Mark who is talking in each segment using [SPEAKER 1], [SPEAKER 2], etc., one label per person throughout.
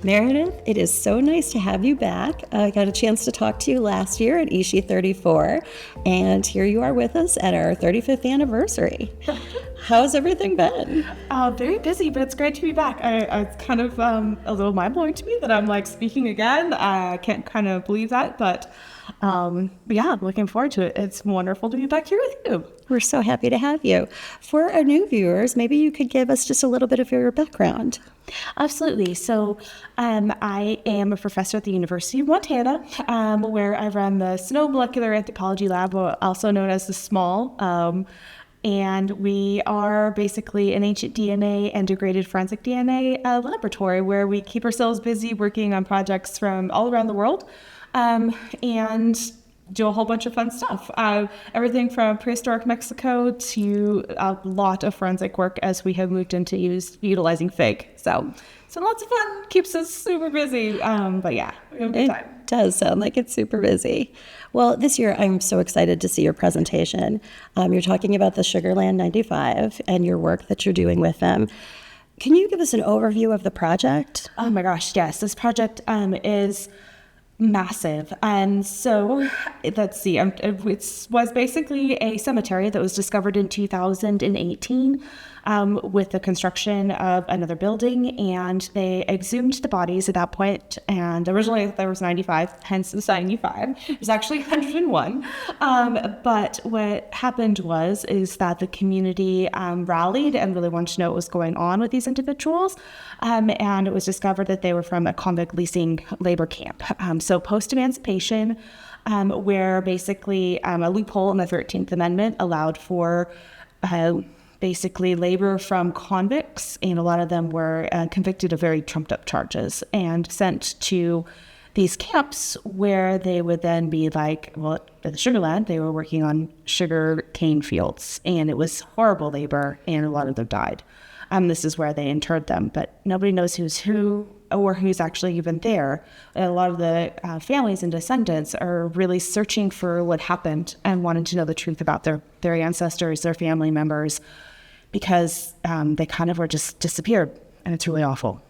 [SPEAKER 1] Meredith, it is so nice to have you back. I got a chance to talk to you last year at Ishi 34, and here you are with us at our 35th anniversary. How's everything been?
[SPEAKER 2] Very busy, but it's great to be back. It's kind of a little mind-blowing to me that I'm like speaking again. I can't kind of believe that, but yeah, I'm looking forward to it. It's wonderful to be back here with you.
[SPEAKER 1] We're so happy to have you. For our new viewers, maybe you could give us just a little bit of your background.
[SPEAKER 2] Absolutely. So I am a professor at the University of Montana, where I run the Snow Molecular Anthropology Lab, also known as the SMAL. And we are basically an ancient DNA and degraded forensic DNA laboratory where we keep ourselves busy working on projects from all around the world and do a whole bunch of fun stuff. Everything from prehistoric Mexico to a lot of forensic work as we have moved into utilizing FIG. So lots of fun, keeps us super busy. But yeah, we have a good time.
[SPEAKER 1] It does sound like it's super busy. Well, this year I'm so excited to see your presentation. You're talking about the Sugarland 95 and your work that you're doing with them. Can you give us an overview of the project?
[SPEAKER 2] Oh my gosh, yes. This project is massive. And so let's see, it was basically a cemetery that was discovered in 2018 with the construction of another building, and they exhumed the bodies at that point. And originally there was 95, hence the 95. It was actually 101. But what happened is that the community rallied and really wanted to know what was going on with these individuals. And it was discovered that they were from a convict leasing labor camp. So post-emancipation, where basically a loophole in the 13th Amendment allowed for basically labor from convicts, and a lot of them were convicted of very trumped up charges and sent to these camps where they would then be like, well, at the Sugarland, they were working on sugar cane fields, and it was horrible labor, and a lot of them died. This is where they interred them, but nobody knows who's who or who's actually even there. And a lot of the families and descendants are really searching for what happened and wanting to know the truth about their ancestors, their family members, because they kind of were just disappeared, and it's really awful.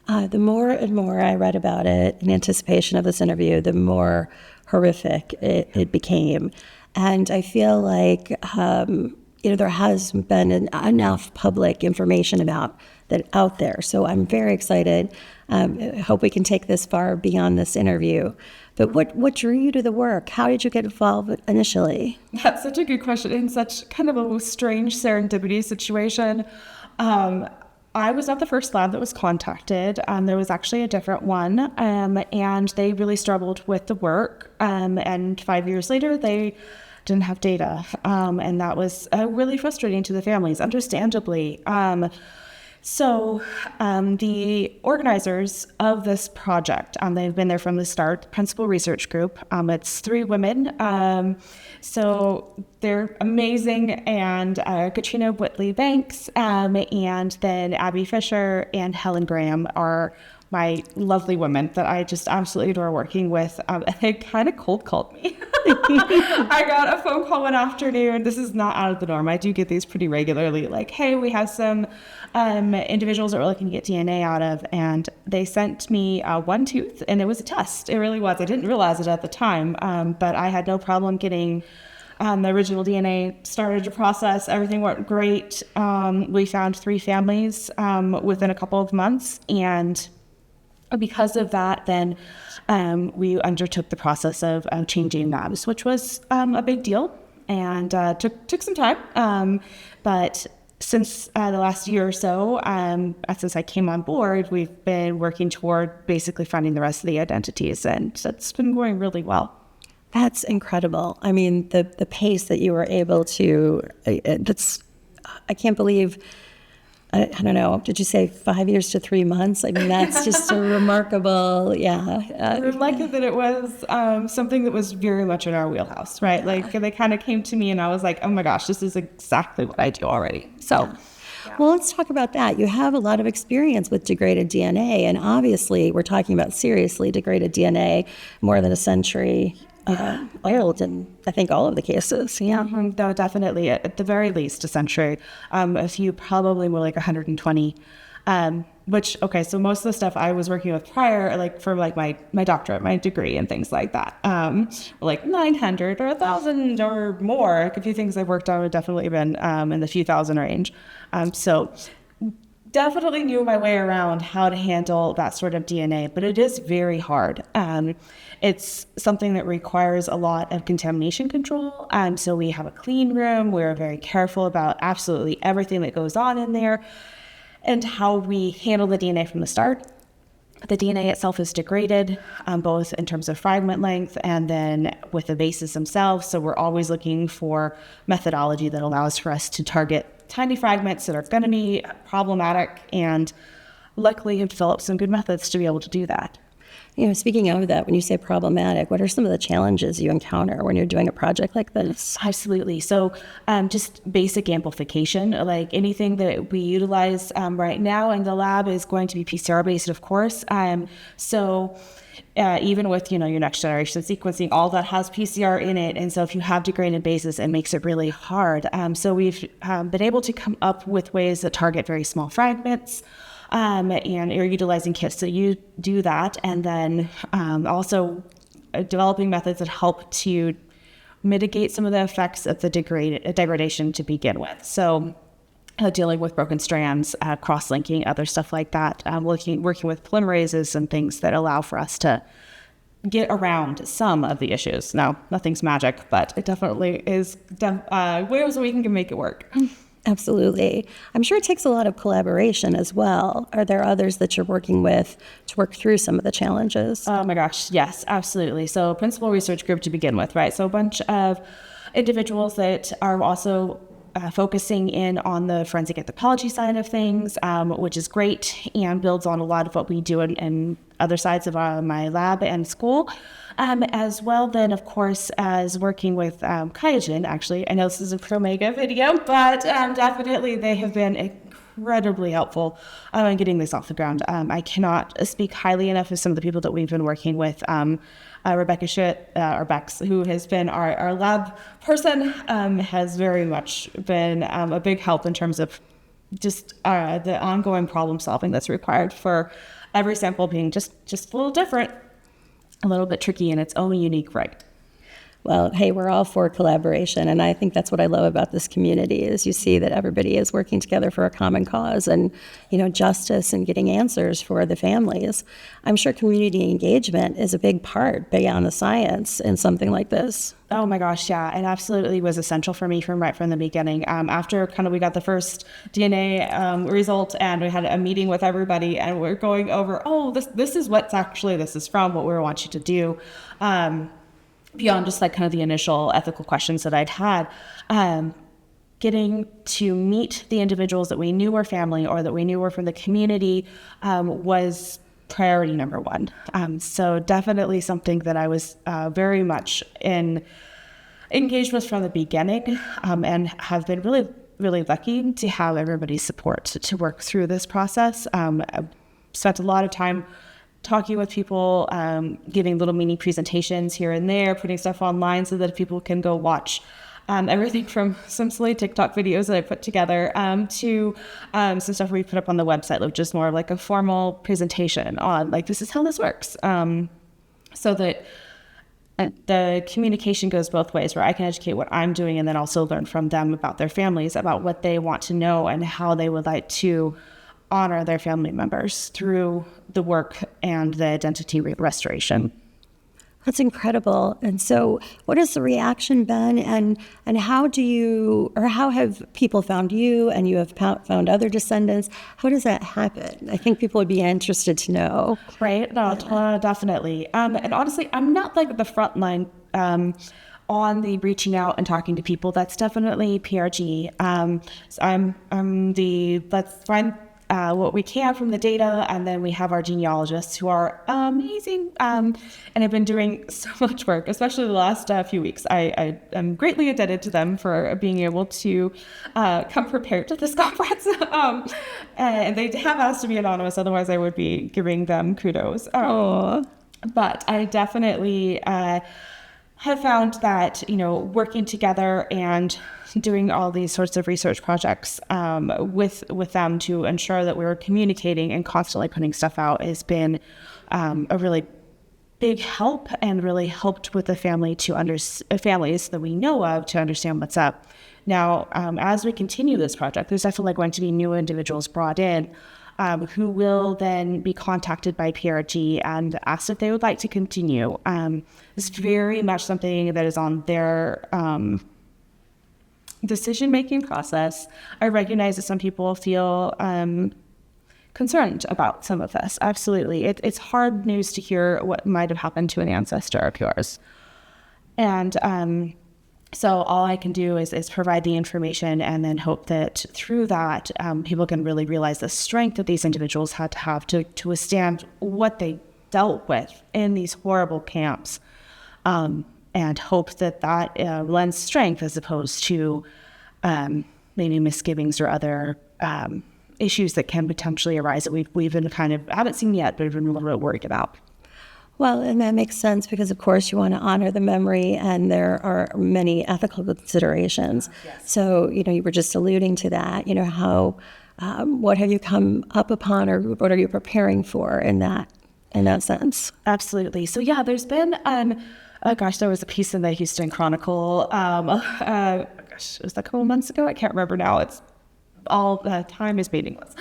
[SPEAKER 1] The more and more I read about it in anticipation of this interview, the more horrific it became. And I feel like there has been enough public information about that out there. So I'm very excited. I hope we can take this far beyond this interview. But what drew you to the work? How did you get involved initially?
[SPEAKER 2] That's such a good question. In such kind of a strange serendipity situation. I was not the first lab that was contacted. There was actually a different one, and they really struggled with the work. And 5 years later, they didn't have data, and that was really frustrating to the families, understandably. So the organizers of this project, they've been there from the start, Principal Research Group. It's 3 women. So they're amazing. And Katrina Whitley Banks, and then Abby Fisher and Helen Graham are my lovely women that I just absolutely adore working with. They kind of cold called me. I got a phone call one afternoon. This is not out of the norm. I do get these pretty regularly, like, hey, we have some individuals that we're looking to get DNA out of. And they sent me one tooth, and it was a test. It really was. I didn't realize it at the time, but I had no problem getting the original DNA started to process. Everything went great. We found 3 families within a couple of months, and because of that, then we undertook the process of changing labs, which was a big deal, and took some time. But since the last year or so, since I came on board, we've been working toward basically finding the rest of the identities, and that's been going really well.
[SPEAKER 1] That's incredible. I mean, the pace that you were able to, I can't believe. I don't know, did you say 5 years to 3 months? I mean, that's just a remarkable,
[SPEAKER 2] I like it that it was something that was very much in our wheelhouse, right? Like, they kind of came to me and I was like, oh my gosh, this is exactly what I do already. So,
[SPEAKER 1] Well, let's talk about that. You have a lot of experience with degraded DNA, and obviously we're talking about seriously degraded DNA, more than a century old in, I think, all of the cases. Yeah.
[SPEAKER 2] Mm-hmm. No, definitely. At the very least, a century. A few probably more like 120. so most of the stuff I was working with prior, like for like my doctorate, my degree and things like that, like 900 or 1,000 or more. A few things I've worked on have definitely been in the few thousand range. So definitely knew my way around how to handle that sort of DNA, but it is very hard. It's something that requires a lot of contamination control. So we have a clean room. We're very careful about absolutely everything that goes on in there and how we handle the DNA from the start. The DNA itself is degraded, both in terms of fragment length and then with the bases themselves. So we're always looking for methodology that allows for us to target tiny fragments that are going to be problematic, and luckily have developed some good methods to be able to do that.
[SPEAKER 1] Speaking of that, when you say problematic, what are some of the challenges you encounter when you're doing a project like this?
[SPEAKER 2] Absolutely. So just basic amplification, like anything that we utilize right now in the lab is going to be PCR based, of course. Even with, your next generation sequencing, all that has PCR in it. And so if you have degraded bases, it makes it really hard. So we've been able to come up with ways that target very small fragments, and you're utilizing kits that you do that. And then also developing methods that help to mitigate some of the effects of the degradation to begin with. So dealing with broken strands, cross-linking, other stuff like that, working with polymerases and things that allow for us to get around some of the issues. Now, nothing's magic, but it definitely is ways that we can make it work.
[SPEAKER 1] Absolutely. I'm sure it takes a lot of collaboration as well. Are there others that you're working with to work through some of the challenges?
[SPEAKER 2] Oh my gosh, yes, absolutely. So principal research group to begin with, right? So a bunch of individuals that are also focusing in on the forensic anthropology side of things, which is great and builds on a lot of what we do in other sides of my lab and school. As well then, of course, as working with QIAGEN, actually. I know this is a Promega video, but definitely they have been incredibly helpful in getting this off the ground. I cannot speak highly enough of some of the people that we've been working with. Rebecca Schutt, or Bex, who has been our lab person, has very much been a big help in terms of just the ongoing problem solving that's required for every sample being just a little different, a little bit tricky in its own unique right.
[SPEAKER 1] Well, hey, we're all for collaboration, and I think that's what I love about this community is you see that everybody is working together for a common cause and, justice and getting answers for the families. I'm sure community engagement is a big part beyond the science in something like this.
[SPEAKER 2] Oh my gosh, yeah, it absolutely was essential for me from the beginning. After we got the first DNA result and we had a meeting with everybody and we're going over, this is what this is from, what we want you to do. Beyond just the initial ethical questions that I'd had, getting to meet the individuals that we knew were family or that we knew were from the community was priority number one. So definitely something that I was very much engaged with from the beginning, and have been really, really lucky to have everybody's support to work through this process. I've spent a lot of time talking with people, giving little mini presentations here and there, putting stuff online so that people can go watch everything from some silly TikTok videos that I put together to some stuff we put up on the website, which is more like a formal presentation on this is how this works. So that the communication goes both ways, where I can educate what I'm doing and then also learn from them about their families, about what they want to know and how they would like to honor their family members through the work and the identity restoration.
[SPEAKER 1] That's incredible. And so what has the reaction been, and how have people found you and you have found other descendants? How does that happen? I think people would be interested to know.
[SPEAKER 2] Right? No, definitely. And honestly, I'm not the front line on the reaching out and talking to people. That's definitely PRG. So I'm the let's find what we can from the data, and then we have our genealogists who are amazing and have been doing so much work, especially the last few weeks. I am greatly indebted to them for being able to come prepared to this conference. And they have asked to be anonymous, otherwise I would be giving them kudos. But I definitely have found that, working together and doing all these sorts of research projects with them to ensure that we're communicating and constantly putting stuff out has been a really big help, and really helped with the families that we know of to understand what's up. Now, as we continue this project, there's definitely going to be new individuals brought in who will then be contacted by PRG and asked if they would like to continue. It's very much something that is on their decision-making process. I recognize that some people feel concerned about some of this. Absolutely. It's hard news to hear what might have happened to an ancestor of yours. And so all I can do is provide the information, and then hope that through that, people can really realize the strength that these individuals had to have to withstand what they dealt with in these horrible camps, and hope that lends strength as opposed to maybe misgivings or other issues that can potentially arise that we've been haven't seen yet, but have been a little bit worried about.
[SPEAKER 1] Well, and that makes sense because, of course, you want to honor the memory, and there are many ethical considerations.
[SPEAKER 2] Yes.
[SPEAKER 1] So, you were just alluding to that. How, what have you come up upon, or what are you preparing for in that sense?
[SPEAKER 2] Absolutely. So, yeah, there's been, there was a piece in the Houston Chronicle. It was a couple of months ago. I can't remember now. It's all time is meaningless.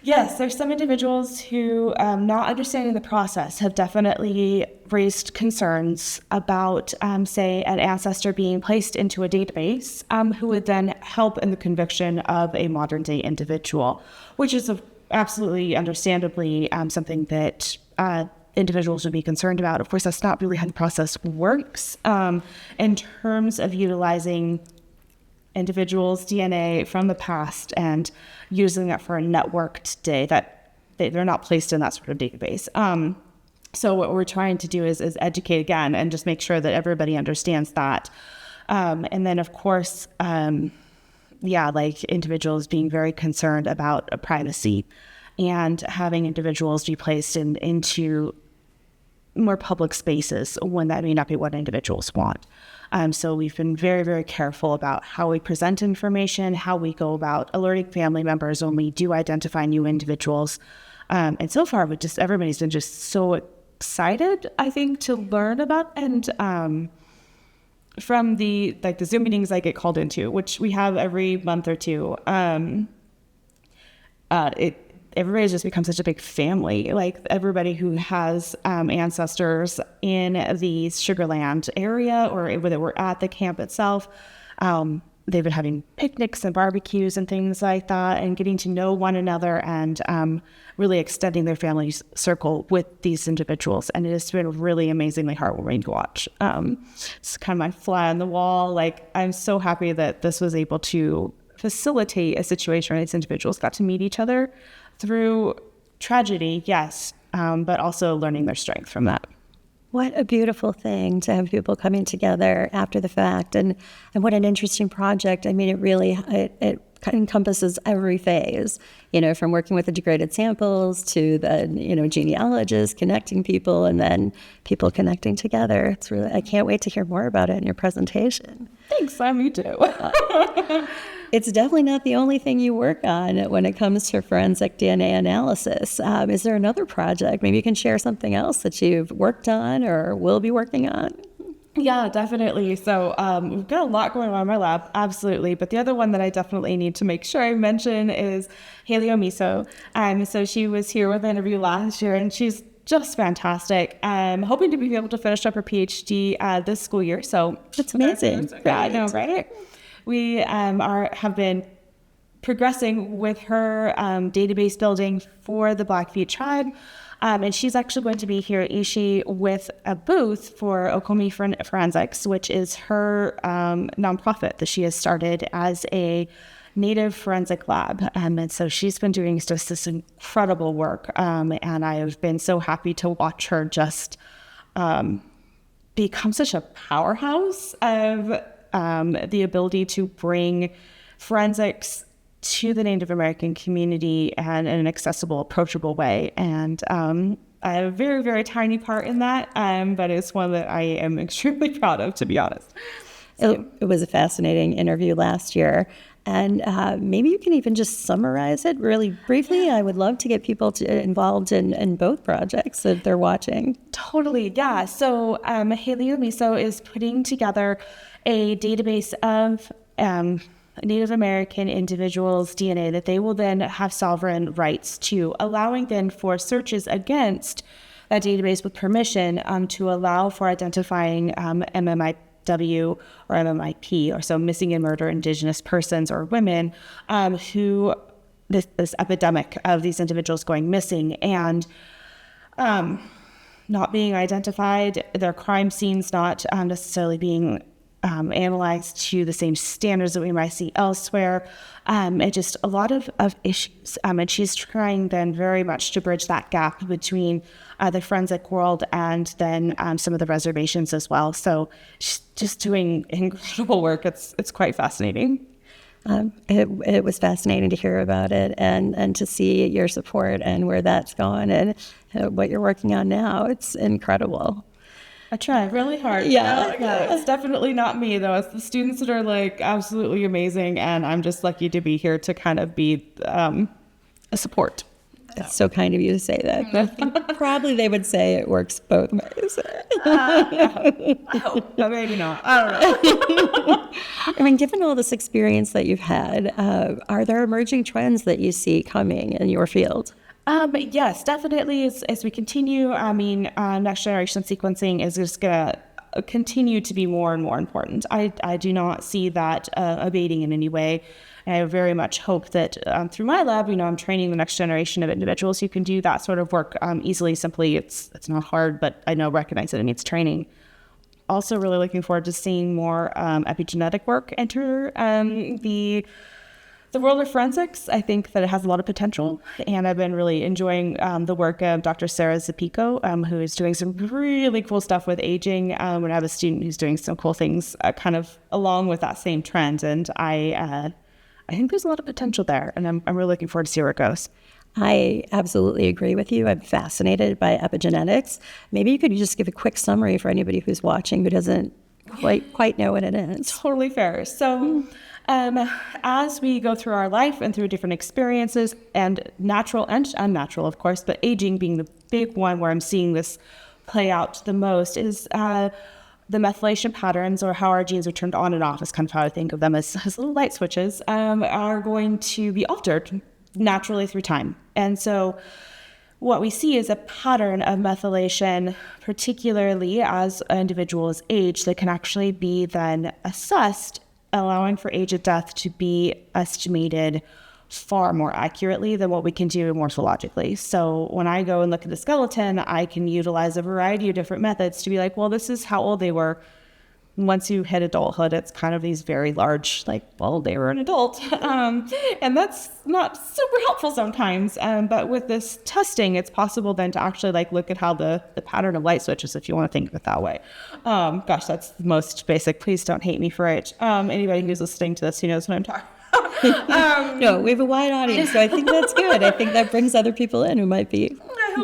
[SPEAKER 2] Yes, there's some individuals who, not understanding the process, have definitely raised concerns about, say, an ancestor being placed into a database who would then help in the conviction of a modern-day individual, which is absolutely understandably something that individuals would be concerned about. Of course, that's not really how the process works in terms of utilizing individuals' DNA from the past and using that for a network today, that they're not placed in that sort of database. So what we're trying to do is educate again and just make sure that everybody understands that. And then, of course, individuals being very concerned about privacy and having individuals be placed into more public spaces when that may not be what individuals want. So we've been very, very careful about how we present information, how we go about alerting family members when we do identify new individuals. And so far, everybody's been just so excited, I think, to learn about. And from the Zoom meetings I get called into, which we have every month or two, everybody's just become such a big family. Like, everybody who has ancestors in the Sugar Land area, or whether we're at the camp itself, they've been having picnics and barbecues and things like that, and getting to know one another, and really extending their family circle with these individuals. And it has been really amazingly heartwarming to watch. It's kind of my fly on the wall. Like, I'm so happy that this was able to facilitate a situation where these individuals got to meet each other through tragedy, yes, but also learning their strength from that.
[SPEAKER 1] What a beautiful thing to have people coming together after the fact, and what an interesting project. I mean, it really it encompasses every phase, from working with the degraded samples to the genealogists connecting people, and then people connecting together. It's really, I can't wait to hear more about it in your presentation.
[SPEAKER 2] Thanks, me too.
[SPEAKER 1] It's definitely not the only thing you work on when it comes to forensic DNA analysis. Is there another project? Maybe you can share something else that you've worked on or will be working on?
[SPEAKER 2] Yeah, definitely. So we've got a lot going on in my lab, absolutely. But the other one that I definitely need to make sure I mention is Haley Omiso. So she was here with an interview last year, and she's just fantastic. I'm hoping to be able to finish up her PhD this school year. So
[SPEAKER 1] that's amazing.
[SPEAKER 2] Yeah, I know, right? We have been progressing with her database building for the Blackfeet tribe. And she's actually going to be here at Ishi with a booth for Okomi Forensics, which is her nonprofit that she has started as a native forensic lab. And so she's been doing just this incredible work. And I have been so happy to watch her just become such a powerhouse of the ability to bring forensics to the Native American community and in an accessible, approachable way. And a very, very tiny part in that, but it's one that I am extremely proud of, to be honest.
[SPEAKER 1] It was a fascinating interview last year. And maybe you can even just summarize it really briefly. I would love to get people involved in both projects if they're watching.
[SPEAKER 2] Totally, yeah. So Haley Miso is putting together a database of Native American individuals' DNA that they will then have sovereign rights to, allowing then for searches against that database with permission to allow for identifying MMIW or MMIP, or so missing and murder Indigenous persons or women who this epidemic of these individuals going missing and not being identified, their crime scenes not necessarily being analyzed to the same standards that we might see elsewhere, and just a lot of issues. And she's trying then very much to bridge that gap between the forensic world and then some of the reservations as well. So she's just doing incredible work. It's quite fascinating.
[SPEAKER 1] It was fascinating to hear about it and to see your support and where that's gone and what you're working on now. It's incredible.
[SPEAKER 2] I try really hard.
[SPEAKER 1] Yeah.
[SPEAKER 2] It's definitely not me, though. It's the students that are like absolutely amazing, and I'm just lucky to be here to kind of be a support.
[SPEAKER 1] That's so kind of you to say that. Probably they would say it works both ways.
[SPEAKER 2] I hope, but maybe not. I don't know.
[SPEAKER 1] I mean, given all this experience that you've had, are there emerging trends that you see coming in your field?
[SPEAKER 2] Yes, definitely. As we continue, I mean, next generation sequencing is just going to continue to be more and more important. I do not see that abating in any way. I very much hope that through my lab, I'm training the next generation of individuals who can do that sort of work easily, simply. It's not hard, but I recognize that it needs training. Also really looking forward to seeing more epigenetic work enter the world of forensics. I think that it has a lot of potential, and I've been really enjoying the work of Dr. Sarah Zapico, who is doing some really cool stuff with aging. And I have a student who's doing some cool things kind of along with that same trend, and I think there's a lot of potential there, and I'm really looking forward to see where it goes.
[SPEAKER 1] I absolutely agree with you. I'm fascinated by epigenetics. Maybe you could just give a quick summary for anybody who's watching who doesn't quite know what it is.
[SPEAKER 2] Totally fair. So as we go through our life and through different experiences, and natural and unnatural, of course, but aging being the big one where I'm seeing this play out the most, is the methylation patterns, or how our genes are turned on and off, is kind of how I think of them as little light switches, are going to be altered naturally through time. And so what we see is a pattern of methylation, particularly as individuals age, that can actually be then assessed, allowing for age of death to be estimated far more accurately than what we can do morphologically. So when I go and look at the skeleton, I can utilize a variety of different methods to be like, well, this is how old they were. Once you hit adulthood, it's kind of these very large, like, well, they were an adult. And that's not super helpful sometimes. But with this testing, it's possible then to actually look at how the pattern of light switches, if you want to think of it that way. Gosh, that's the most basic. Please don't hate me for it. Anybody who's listening to this, who knows what I'm talking about.
[SPEAKER 1] No, we have a wide audience, so I think that's good. I think that brings other people in who might be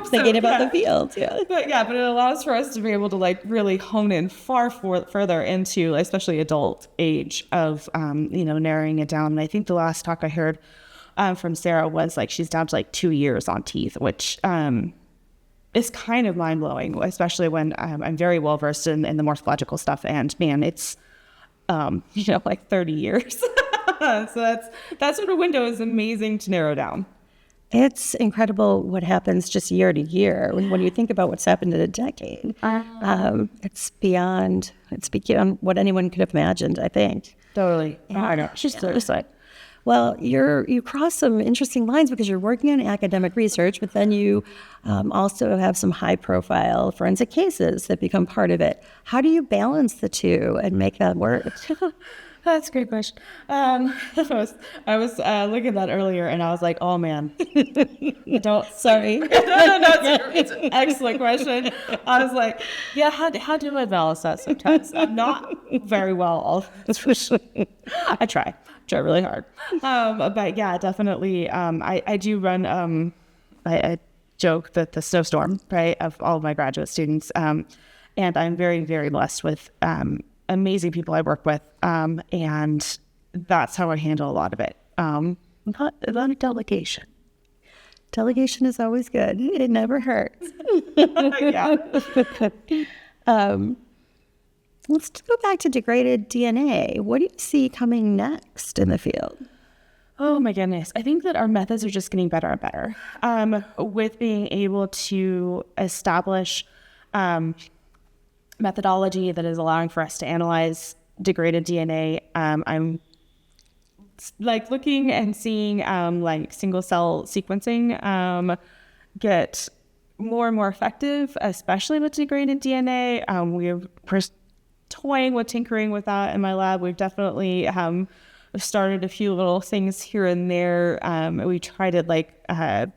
[SPEAKER 1] thinking about the field. Yeah.
[SPEAKER 2] But it allows for us to be able to really hone in further into especially adult age of narrowing it down. And I think the last talk I heard from Sarah was she's down to 2 years on teeth, which is kind of mind blowing, especially when I'm very well versed in the morphological stuff, and man, it's 30 years. So that sort of window is amazing to narrow down.
[SPEAKER 1] It's incredible what happens just year to year. When you think about what's happened in a decade, it's beyond what anyone could have imagined, I think.
[SPEAKER 2] Totally.
[SPEAKER 1] Yeah.
[SPEAKER 2] I know. She's so excited.
[SPEAKER 1] Well, you cross some interesting lines because you're working on academic research, but then you also have some high-profile forensic cases that become part of it. How do you balance the two and make that work?
[SPEAKER 2] That's a great question. I was looking at that earlier, and I was like, "Oh man,
[SPEAKER 1] Sorry.
[SPEAKER 2] no, it's an excellent question." I was like, "Yeah, how do I balance that sometimes? I'm not very well. I try really hard, but yeah, definitely. I do run. I joke that the snowstorm, right, of all of my graduate students. And I'm very, very blessed with amazing people I work with. And that's how I handle a lot of it. Not a lot of delegation.
[SPEAKER 1] Delegation is always good. It never hurts.
[SPEAKER 2] Yeah.
[SPEAKER 1] Let's go back to degraded DNA. What do you see coming next in the field?
[SPEAKER 2] Oh my goodness. I think that our methods are just getting better and better. With being able to establish methodology that is allowing for us to analyze degraded DNA, I'm like looking and seeing like single cell sequencing get more and more effective, especially with degraded DNA. We're toying with tinkering with that in my lab. We've definitely started a few little things here and there. We tried it like a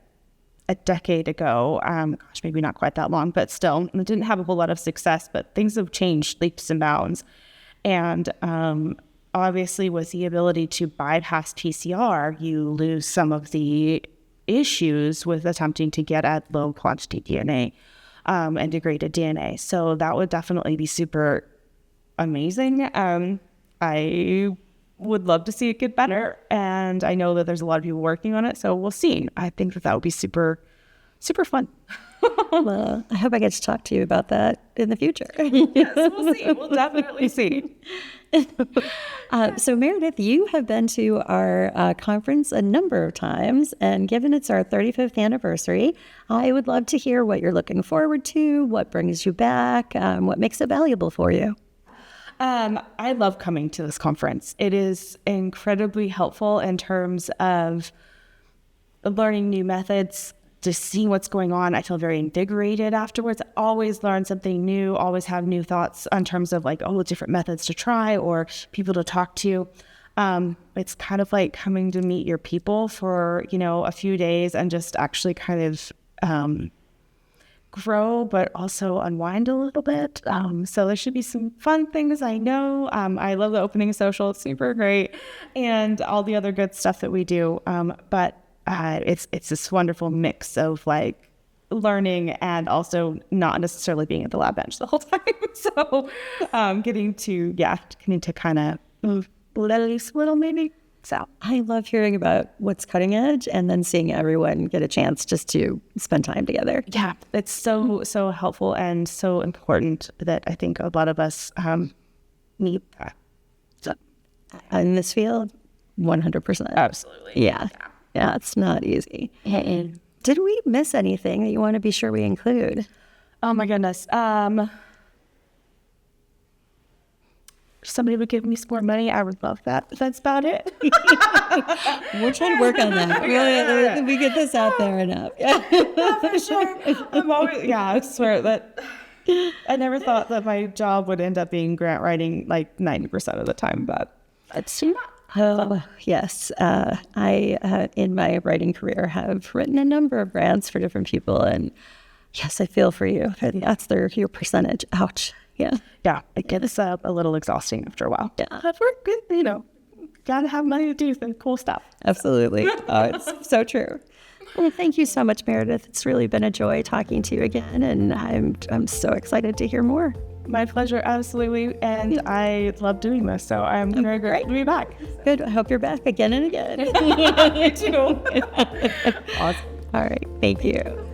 [SPEAKER 2] decade ago. Gosh, maybe not quite that long, but still, it didn't have a whole lot of success, but things have changed leaps and bounds. And obviously with the ability to bypass PCR, you lose some of the issues with attempting to get at low quantity DNA and degraded DNA. So that would definitely be super amazing. I would love to see it get better, and I know that there's a lot of people working on it, so we'll see. I think that would be super, super fun.
[SPEAKER 1] Well, I hope I get to talk to you about that in the future.
[SPEAKER 2] Yes, we'll see. We'll definitely see.
[SPEAKER 1] So Meredith, you have been to our conference a number of times, and given it's our 35th anniversary, I would love to hear what you're looking forward to, what brings you back, what makes it valuable for you.
[SPEAKER 2] I love coming to this conference. It is incredibly helpful in terms of learning new methods, just seeing what's going on. I feel very invigorated afterwards. I always learn something new, always have new thoughts in terms of like, different methods to try or people to talk to. It's kind of like coming to meet your people for, a few days and just actually kind of grow, but also unwind a little bit. So there should be some fun things, I know. I love the opening social. It's super great. And all the other good stuff that we do. But it's this wonderful mix of like learning and also not necessarily being at the lab bench the whole time. So getting to kind of let loose a little maybe. So
[SPEAKER 1] I love hearing about what's cutting edge and then seeing everyone get a chance just to spend time together.
[SPEAKER 2] Yeah, it's so helpful and so important that I think a lot of us need that. So,
[SPEAKER 1] in this field, 100%.
[SPEAKER 2] absolutely.
[SPEAKER 1] Yeah, it's not easy.
[SPEAKER 2] And
[SPEAKER 1] Did we miss anything that you want to be sure we include?
[SPEAKER 2] oh my goodness. Somebody would give me some more money, I would love that. That's about it.
[SPEAKER 1] We're trying to work on that. We get this out there enough.
[SPEAKER 2] Yeah, for sure. I swear that I never thought that my job would end up being grant writing like 90% of the time, but it's not.
[SPEAKER 1] Oh, yes. I, in my writing career, have written a number of grants for different people. And yes, I feel for you. That's your percentage. Ouch. Yeah.
[SPEAKER 2] Yeah, it gets a little exhausting after a while.
[SPEAKER 1] Yeah.
[SPEAKER 2] But we're good, gotta have money to do the cool stuff.
[SPEAKER 1] Absolutely. Oh, it's so true. Well, thank you so much, Meredith. It's really been a joy talking to you again, and I'm so excited to hear more.
[SPEAKER 2] My pleasure, absolutely. And I love doing this, so I'm very grateful to be back.
[SPEAKER 1] Good. I hope you're back again and again.
[SPEAKER 2] Me too.
[SPEAKER 1] Awesome. All right. Thank you.